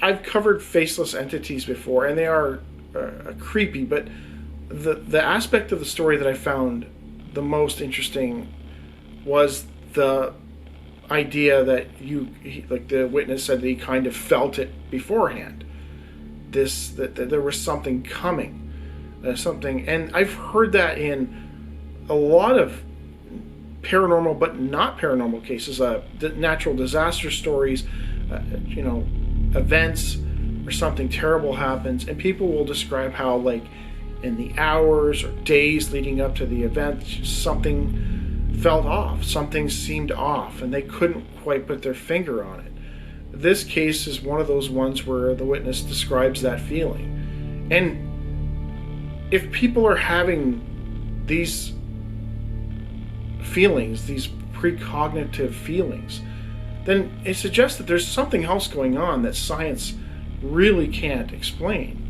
I've covered faceless entities before, and they are creepy. But the aspect of the story that I found the most interesting was the idea that like the witness said that he kind of felt it beforehand. That there was something coming, something, and I've heard that in a lot of paranormal, but not paranormal cases, natural disaster stories, events where something terrible happens, and people will describe how, like, in the hours or days leading up to the event, something felt off, something seemed off, and they couldn't quite put their finger on it. This case is one of those ones where the witness describes that feeling. And if people are having these feelings, these precognitive feelings, then it suggests that there's something else going on that science really can't explain.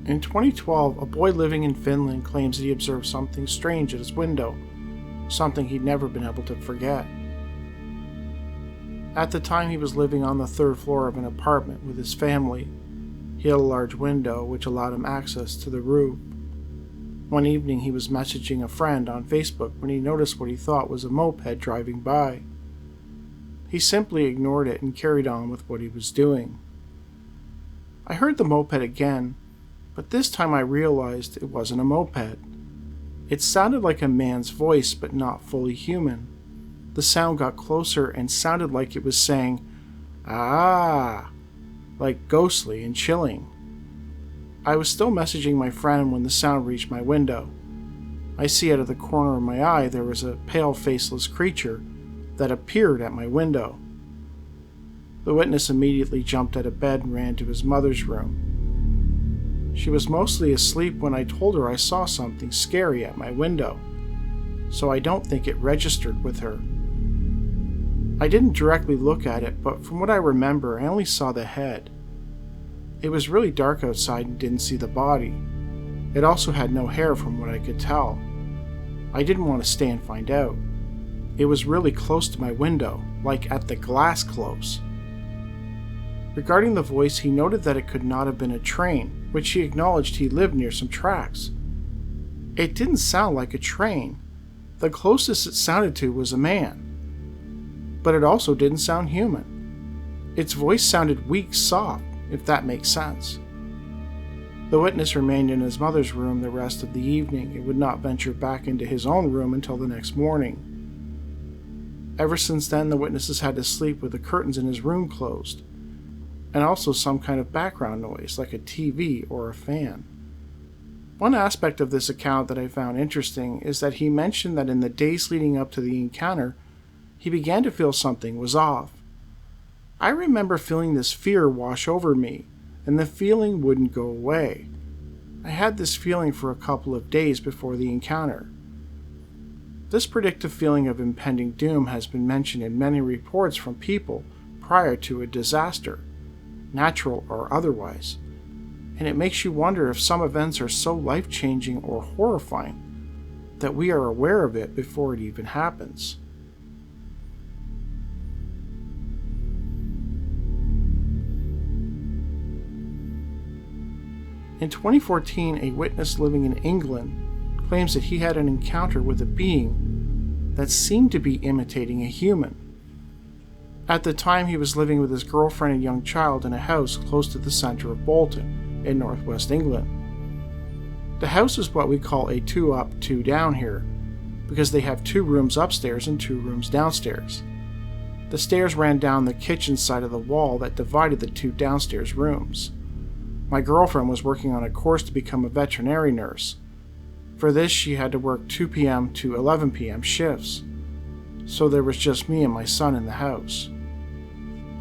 In 2012, a boy living in Finland claims that he observed something strange at his window, something he'd never been able to forget. At the time, he was living on the third floor of an apartment with his family. He had a large window which allowed him access to the roof. One evening, he was messaging a friend on Facebook when he noticed what he thought was a moped driving by. He simply ignored it and carried on with what he was doing. I heard the moped again, but this time I realized it wasn't a moped. It sounded like a man's voice, but not fully human. The sound got closer and sounded like it was saying, "Ah," like ghostly and chilling. I was still messaging my friend when the sound reached my window. I see out of the corner of my eye there was a pale, faceless creature that appeared at my window. The witness immediately jumped out of bed and ran to his mother's room. She was mostly asleep when I told her I saw something scary at my window, so I don't think it registered with her. I didn't directly look at it, but from what I remember, I only saw the head. It was really dark outside and didn't see the body. It also had no hair from what I could tell. I didn't want to stay and find out. It was really close to my window, like at the glass close. Regarding the voice, he noted that it could not have been a train, which he acknowledged he lived near some tracks. It didn't sound like a train. The closest it sounded to was a man. But it also didn't sound human. Its voice sounded weak, soft, if that makes sense. The witness remained in his mother's room the rest of the evening and would not venture back into his own room until the next morning. Ever since then, the witness has had to sleep with the curtains in his room closed, and also some kind of background noise, like a TV or a fan. One aspect of this account that I found interesting is that he mentioned that in the days leading up to the encounter, he began to feel something was off. I remember feeling this fear wash over me, and the feeling wouldn't go away. I had this feeling for a couple of days before the encounter. This predictive feeling of impending doom has been mentioned in many reports from people prior to a disaster, natural or otherwise, and it makes you wonder if some events are so life-changing or horrifying that we are aware of it before it even happens. In 2014, a witness living in England claims that he had an encounter with a being that seemed to be imitating a human. At the time, he was living with his girlfriend and young child in a house close to the center of Bolton, in northwest England. The house is what we call a 2 up, 2 down here, because they have 2 rooms upstairs and 2 rooms downstairs. The stairs ran down the kitchen side of the wall that divided the 2 downstairs rooms. My girlfriend was working on a course to become a veterinary nurse. For this, she had to work 2 p.m. to 11 p.m. shifts, so there was just me and my son in the house.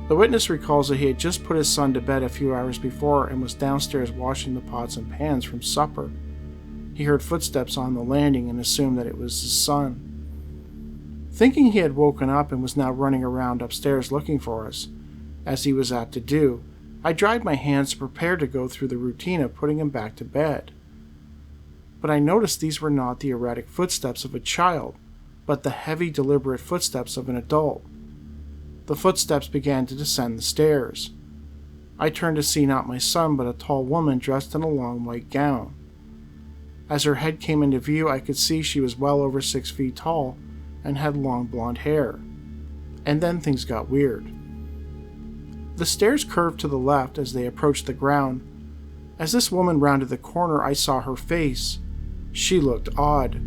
The witness recalls that he had just put his son to bed a few hours before and was downstairs washing the pots and pans from supper. He heard footsteps on the landing and assumed that it was his son. Thinking he had woken up and was now running around upstairs looking for us, as he was apt to do, I dried my hands to prepare to go through the routine of putting him back to bed. But I noticed these were not the erratic footsteps of a child, but the heavy, deliberate footsteps of an adult. The footsteps began to descend the stairs. I turned to see not my son, but a tall woman dressed in a long white gown. As her head came into view, I could see she was well over 6 feet tall and had long blonde hair. And then things got weird. The stairs curved to the left as they approached the ground. As this woman rounded the corner, I saw her face. She looked odd.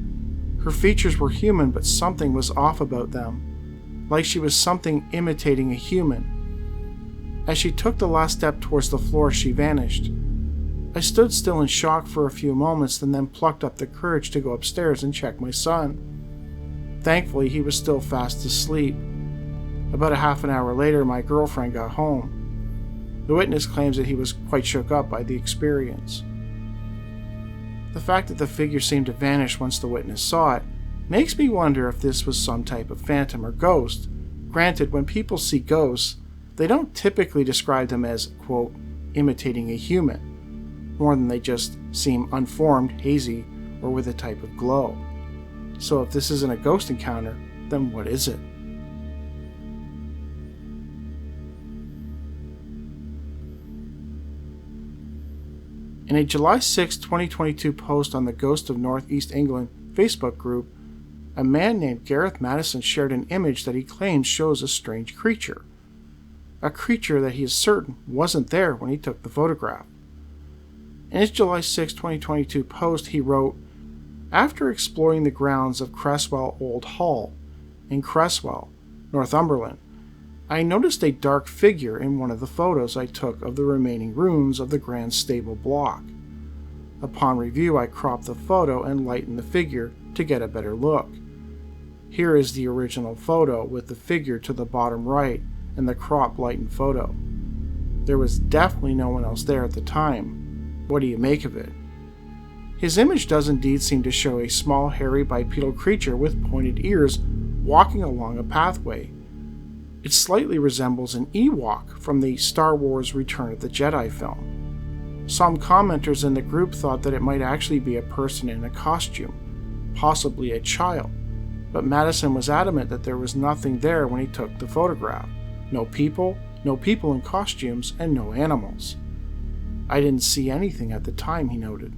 Her features were human, but something was off about them, like she was something imitating a human. As she took the last step towards the floor, she vanished. I stood still in shock for a few moments and then plucked up the courage to go upstairs and check my son. Thankfully, he was still fast asleep. About a half an hour later, my girlfriend got home. The witness claims that he was quite shook up by the experience. The fact that the figure seemed to vanish once the witness saw it makes me wonder if this was some type of phantom or ghost. Granted, when people see ghosts, they don't typically describe them as, quote, imitating a human, more than they just seem unformed, hazy, or with a type of glow. So if this isn't a ghost encounter, then what is it? In a July 6, 2022 post on the Ghost of Northeast England Facebook group, a man named Gareth Madison shared an image that he claims shows a strange creature. A creature that he is certain wasn't there when he took the photograph. In his July 6, 2022 post, he wrote, "After exploring the grounds of Cresswell Old Hall in Cresswell, Northumberland, I noticed a dark figure in one of the photos I took of the remaining rooms of the Grand Stable block. Upon review, I cropped the photo and lightened the figure to get a better look. Here is the original photo with the figure to the bottom right and the cropped lightened photo. There was definitely no one else there at the time. What do you make of it?" His image does indeed seem to show a small, hairy, bipedal creature with pointed ears walking along a pathway. It slightly resembles an Ewok from the Star Wars Return of the Jedi film. Some commenters in the group thought that it might actually be a person in a costume, possibly a child, but Madison was adamant that there was nothing there when he took the photograph. No people in costumes, and no animals. "I didn't see anything at the time," he noted.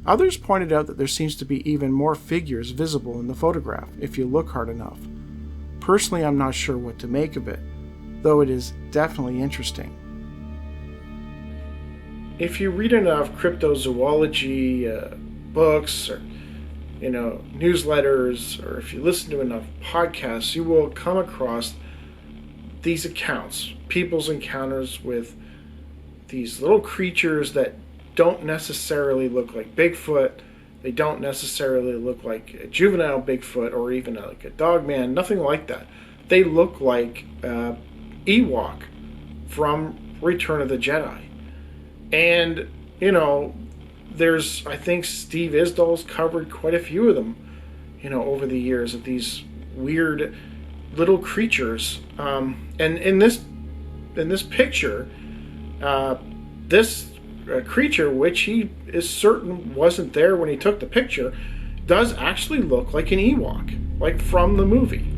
Others pointed out that there seems to be even more figures visible in the photograph if you look hard enough. Personally, I'm not sure what to make of it, though it is definitely interesting. If you read enough cryptozoology books or newsletters, or if you listen to enough podcasts, you will come across these accounts, people's encounters with these little creatures that don't necessarily look like Bigfoot. They don't necessarily look like a juvenile Bigfoot or even like a dogman, nothing like that. They look like Ewok from Return of the Jedi. And, I think Steve Isdall's covered quite a few of them, over the years, of these weird little creatures. And in this picture, this creature, which he is certain wasn't there when he took the picture, does actually look like an Ewok, like from the movie.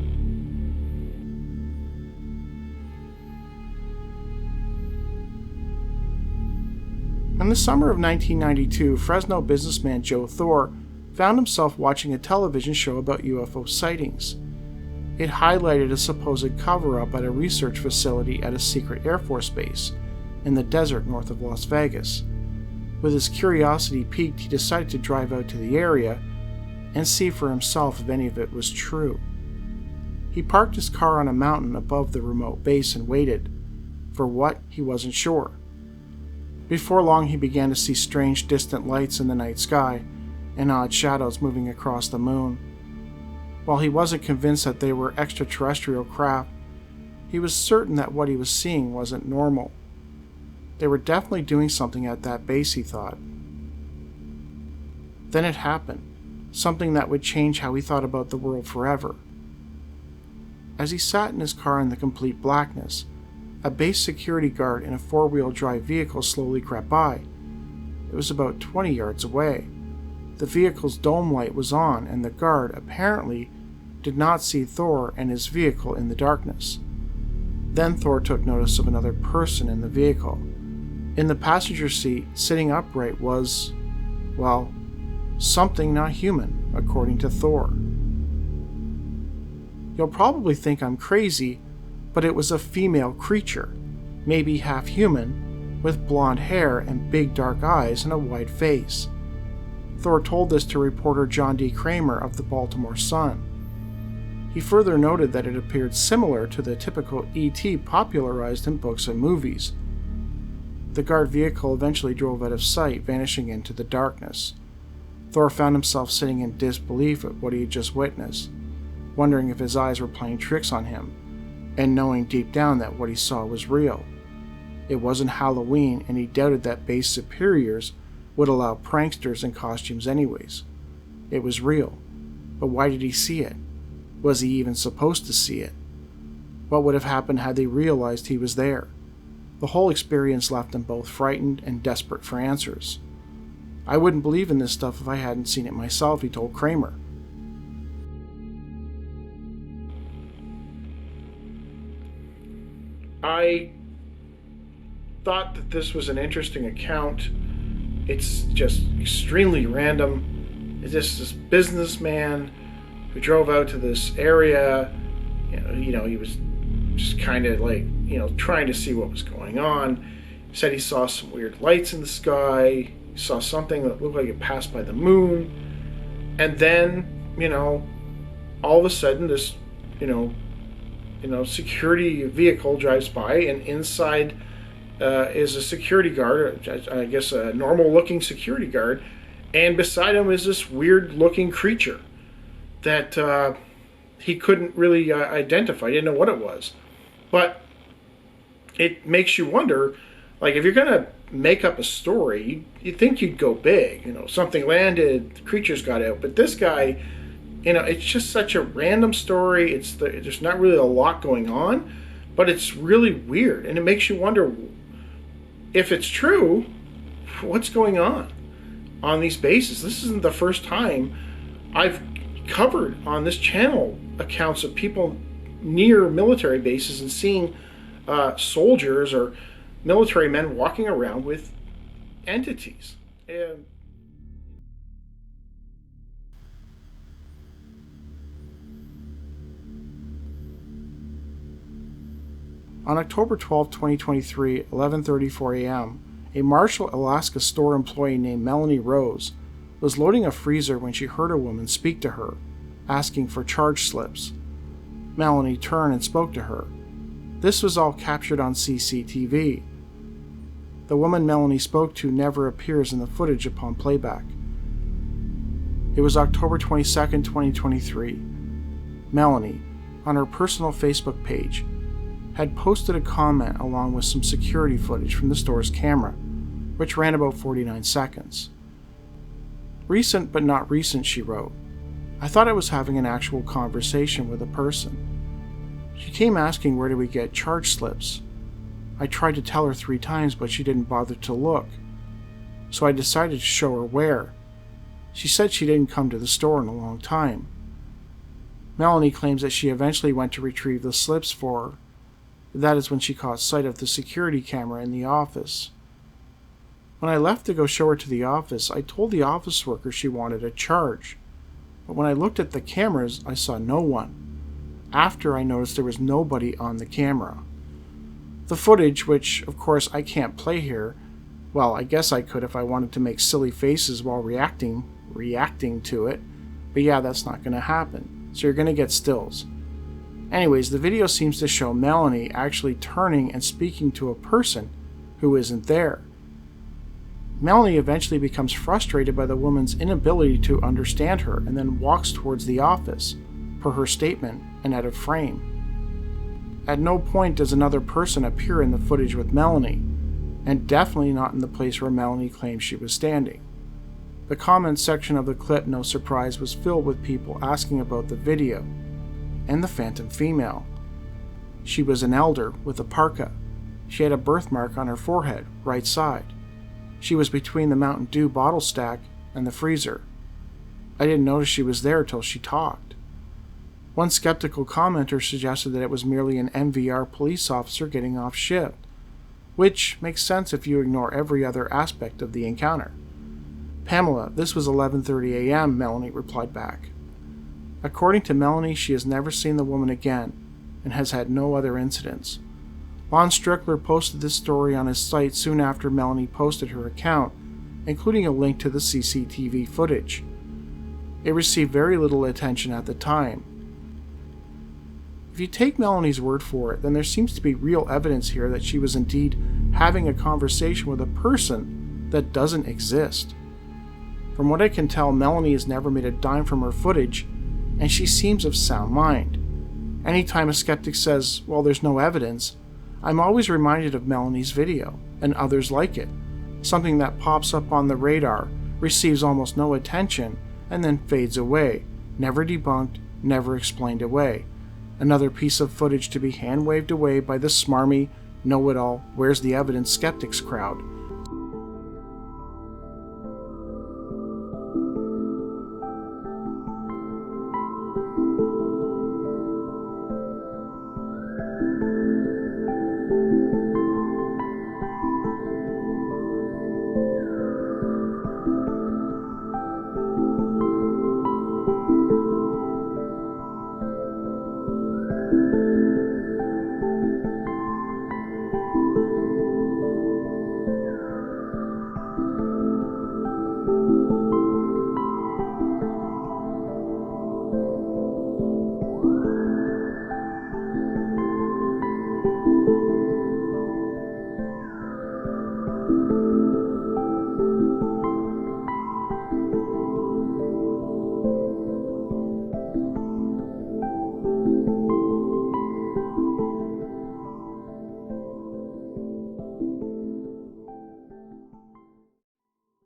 In the summer of 1992, Fresno businessman Joe Thor found himself watching a television show about UFO sightings. It highlighted a supposed cover-up at a research facility at a secret Air Force base in the desert north of Las Vegas. With his curiosity piqued, he decided to drive out to the area and see for himself if any of it was true. He parked his car on a mountain above the remote base and waited. For what, he wasn't sure. Before long, he began to see strange distant lights in the night sky and odd shadows moving across the moon. While he wasn't convinced that they were extraterrestrial craft, he was certain that what he was seeing wasn't normal. They were definitely doing something at that base, he thought. Then it happened, something that would change how he thought about the world forever. As he sat in his car in the complete blackness, a base security guard in a four-wheel drive vehicle slowly crept by. It was about 20 yards away. The vehicle's dome light was on, and the guard, apparently, did not see Thor and his vehicle in the darkness. Then Thor took notice of another person in the vehicle. In the passenger seat, sitting upright was, well, something not human, according to Thor. You'll probably think I'm crazy, but it was a female creature, maybe half human, with blonde hair and big dark eyes and a white face. Thor told this to reporter John D. Kramer of the Baltimore Sun. He further noted that it appeared similar to the typical E.T. popularized in books and movies. The guard vehicle eventually drove out of sight, vanishing into the darkness. Thor found himself sitting in disbelief at what he had just witnessed, wondering if his eyes were playing tricks on him, and knowing deep down that what he saw was real. It wasn't Halloween, and he doubted that base superiors would allow pranksters in costumes anyways. It was real, but why did he see it? Was he even supposed to see it? What would have happened had they realized he was there? The whole experience left them both frightened and desperate for answers. I wouldn't believe in this stuff if I hadn't seen it myself, he told Kramer. I thought that this was an interesting account. It's just extremely random. It's just this businessman who drove out to this area. You know, he was just kind of like, trying to see what was going on. He said he saw some weird lights in the sky. He saw something that looked like it passed by the moon. And then, all of a sudden this, security vehicle drives by, and inside is a security guard, I guess a normal looking security guard, and beside him is this weird looking creature that he couldn't really identify. He didn't know what it was. But it makes you wonder, like, if you're going to make up a story, you'd think you'd go big. Something landed, the creatures got out. But this guy, it's just such a random story. There's not really a lot going on, but it's really weird. And it makes you wonder, if it's true, what's going on these bases? This isn't the first time I've covered on this channel accounts of people near military bases and seeing soldiers or military men walking around with entities. And on October 12, 2023, 11:34 a.m., a Marshall, Alaska store employee named Melanie Rose was loading a freezer when she heard a woman speak to her, asking for charge slips. Melanie turned and spoke to her. This was all captured on CCTV. The woman Melanie spoke to never appears in the footage upon playback. It was October 22, 2023. Melanie, on her personal Facebook page, had posted a comment along with some security footage from the store's camera, which ran about 49 seconds. Recent but not recent, she wrote. I thought I was having an actual conversation with a person. She came asking where do we get charge slips. I tried to tell her 3 times, but she didn't bother to look. So I decided to show her where. She said she didn't come to the store in a long time. Melanie claims that she eventually went to retrieve the slips for her. That is when she caught sight of the security camera in the office. When I left to go show her to the office, I told the office worker she wanted a charge. But when I looked at the cameras, I saw no one. After I noticed there was nobody on the camera. The footage, which of course I can't play here, well, I guess I could if I wanted to make silly faces while reacting to it, but yeah, that's not going to happen, so you're going to get stills. Anyways, the video seems to show Melanie actually turning and speaking to a person who isn't there. Melanie eventually becomes frustrated by the woman's inability to understand her and then walks towards the office, per her statement, and out of frame. At no point does another person appear in the footage with Melanie, and definitely not in the place where Melanie claims she was standing. The comments section of the clip, no surprise, was filled with people asking about the video and the phantom female. She was an elder with a parka. She had a birthmark on her forehead, right side. She was between the Mountain Dew bottle stack and the freezer. I didn't notice she was there till she talked. One skeptical commenter suggested that it was merely an MVR police officer getting off shift, which makes sense if you ignore every other aspect of the encounter. "Pamela, this was 11:30 a.m., Melanie replied back. According to Melanie, she has never seen the woman again and has had no other incidents. Lon Strickler posted this story on his site soon after Melanie posted her account, including a link to the CCTV footage. It received very little attention at the time. If you take Melanie's word for it, then there seems to be real evidence here that she was indeed having a conversation with a person that doesn't exist. From what I can tell, Melanie has never made a dime from her footage, and she seems of sound mind. Anytime a skeptic says, well, there's no evidence, I'm always reminded of Melanie's video, and others like it. Something that pops up on the radar, receives almost no attention, and then fades away, never debunked, never explained away. Another piece of footage to be hand-waved away by the smarmy, know-it-all, where's the evidence skeptics crowd.